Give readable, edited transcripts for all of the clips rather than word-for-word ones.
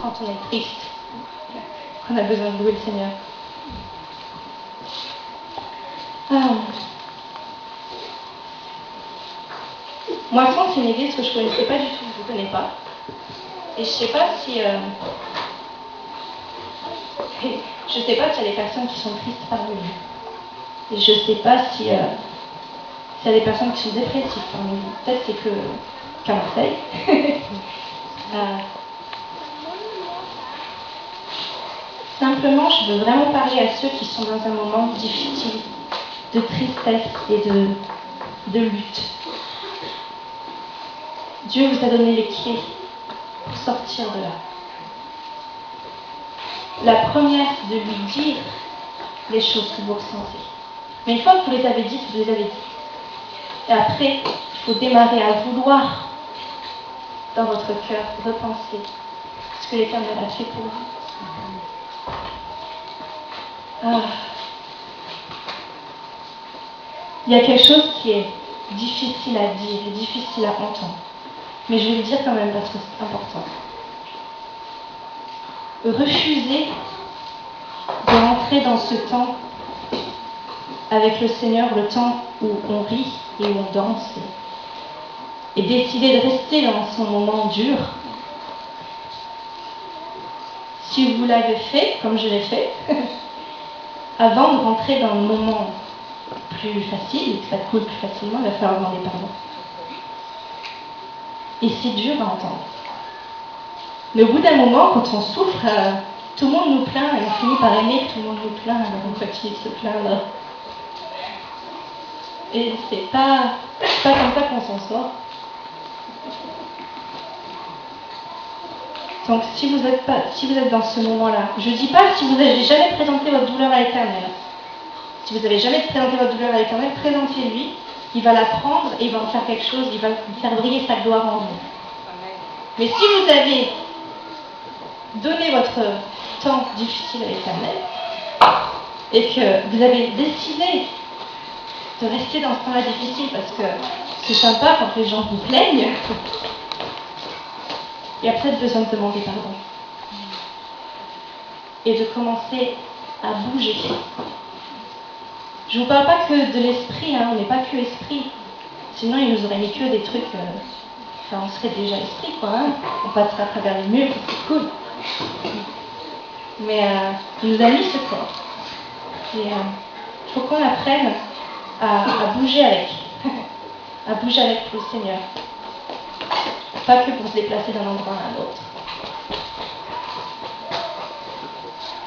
quand on est triste, qu'on a besoin de louer le Seigneur. Moisson, c'est une église que je ne connaissais pas du tout, je ne connais pas. Et je ne sais pas si... je sais pas s'il y a des personnes qui sont tristes parmi nous. Et je ne sais pas s'il y a des personnes qui sont dépressives parmi nous. Peut-être c'est qu'à Marseille. Simplement, je veux vraiment parler à ceux qui sont dans un moment difficile, de tristesse et de lutte. Dieu vous a donné les clés pour sortir de là. La première, c'est de lui dire les choses que vous ressentez. Mais une fois que vous les avez dites, vous les avez dites. Et après, il faut démarrer à vouloir, dans votre cœur, repenser ce que l'Éternel a fait pour vous. Il y a quelque chose qui est difficile à dire et difficile à entendre. Mais je vais le dire quand même parce que c'est important. Refuser de rentrer dans ce temps avec le Seigneur, le temps où on rit et où on danse, et décider de rester dans ce moment dur. Si vous l'avez fait, comme je l'ai fait, avant de rentrer dans le moment plus facile, et que ça coule plus facilement, il va falloir demander pardon. Et c'est dur à entendre. Mais au bout d'un moment, quand on souffre, tout le monde nous plaint et on finit par aimer que tout le monde nous plaint, alors on continue de se plaindre. Et c'est pas comme ça qu'on s'en sort. Donc si vous êtes dans ce moment-là, je ne dis pas si vous n'avez jamais présenté votre douleur à l'Éternel. Si vous n'avez jamais présenté votre douleur à l'Éternel, présentez-lui, il va la prendre et il va en faire quelque chose, il va faire briller sa gloire en vous. Mais si vous avez donné votre temps difficile à l'Éternel et que vous avez décidé de rester dans ce temps-là difficile parce que c'est sympa quand les gens vous plaignent, il y a peut-être besoin de demander pardon et de commencer à bouger. Je ne vous parle pas que de l'esprit, on n'est pas que esprit. Sinon, il nous aurait mis que des trucs... on serait déjà esprit, on passerait à travers les murs, c'est cool. Mais il nous a mis ce corps. Et il faut qu'on apprenne à bouger avec. À bouger avec le Seigneur. Pas que pour se déplacer d'un endroit à un autre.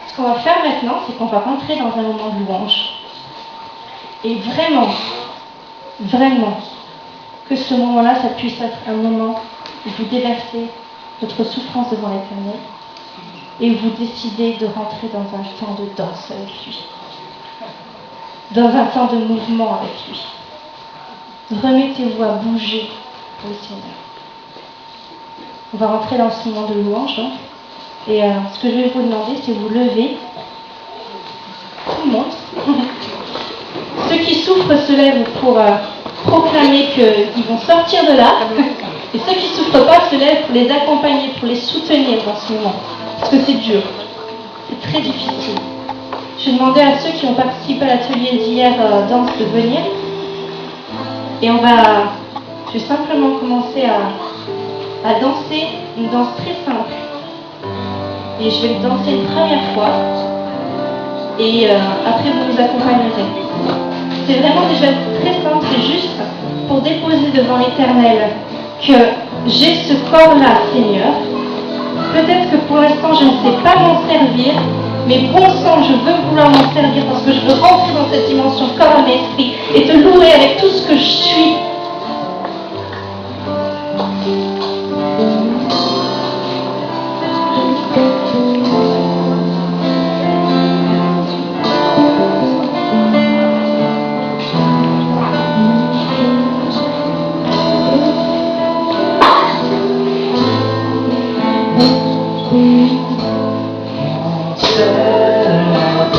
Ce qu'on va faire maintenant, c'est qu'on va rentrer dans un moment de louange. Et vraiment, que ce moment-là, ça puisse être un moment où vous déversez votre souffrance devant l'Éternel et où vous décidez de rentrer dans un temps de danse avec lui, dans un temps de mouvement avec lui. Remettez-vous à bouger pour le Seigneur. On va rentrer dans ce moment de louange, et ce que je vais vous demander, c'est de vous lever, tout le monde. Ceux qui souffrent se lèvent pour proclamer qu'ils vont sortir de là. Et ceux qui ne souffrent pas se lèvent pour les accompagner, pour les soutenir dans ce moment. Parce que c'est dur. C'est très difficile. Je demandais à ceux qui ont participé à l'atelier d'hier danse de venir. Et je vais simplement commencer à danser une danse très simple. Et je vais le danser une première fois. Et après vous nous accompagnerez. C'est vraiment déjà très simple, c'est juste pour déposer devant l'Éternel que j'ai ce corps-là, Seigneur. Peut-être que pour l'instant je ne sais pas m'en servir, mais bon sang, je veux vouloir m'en servir parce que je veux rentrer dans cette dimension corps et esprit et te louer avec tout ce que je suis. Car tu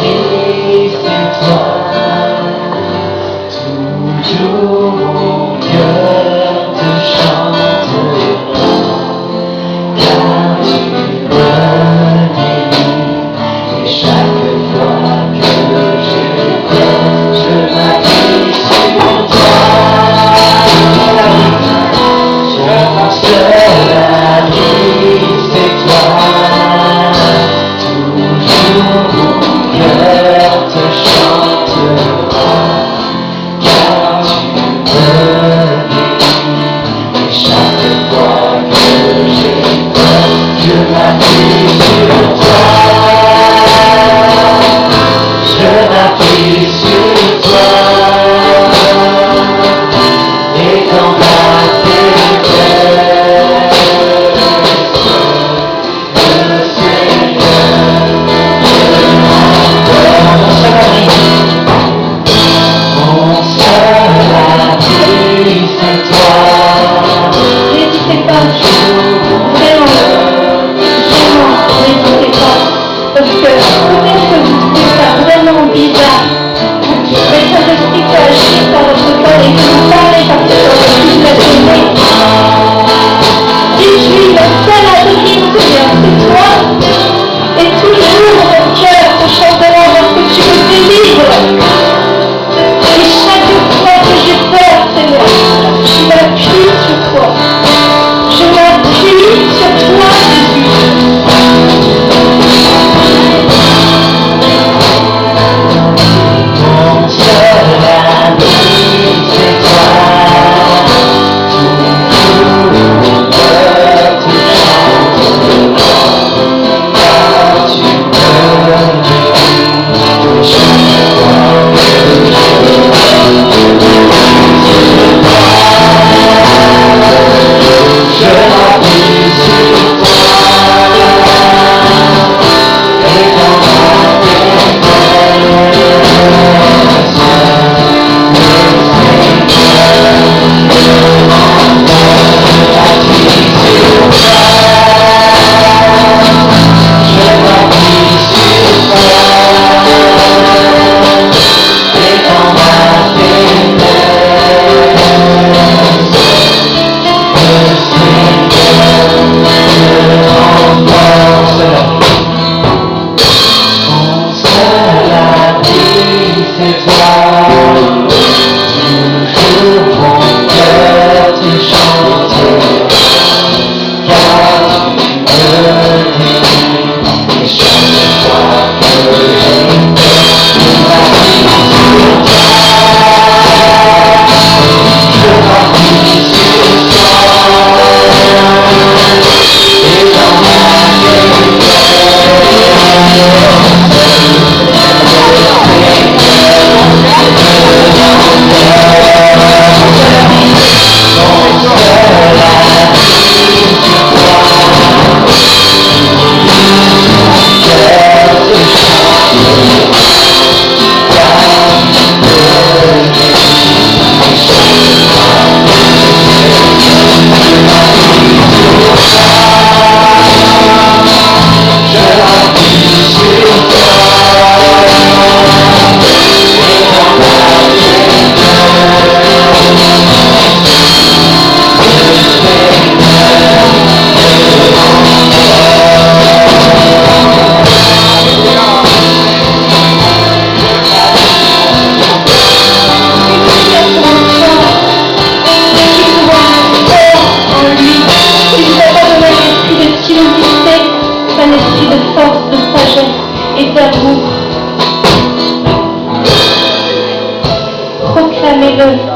Chantez-le.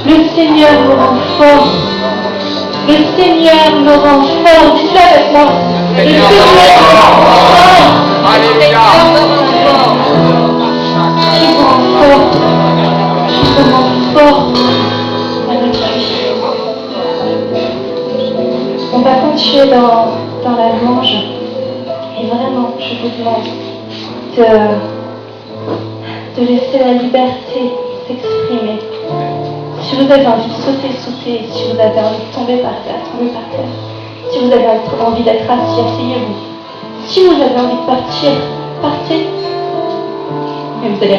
Le Seigneur me rend fort. Le Seigneur me rend fort. Dites-le avec moi. Le Seigneur me rend fort. Alléluia. Qui rend fort. Qui me rend fort avec lui. On va continuer dans la louange. Et vraiment, je vous demande de laisser la liberté s'exprimer. Si vous avez envie de sauter, sautez. Si vous avez envie de tomber par terre, tombez par terre. Si vous avez envie d'être assis, asseyez-vous. Si vous avez envie de partir, partez. Mais vous allez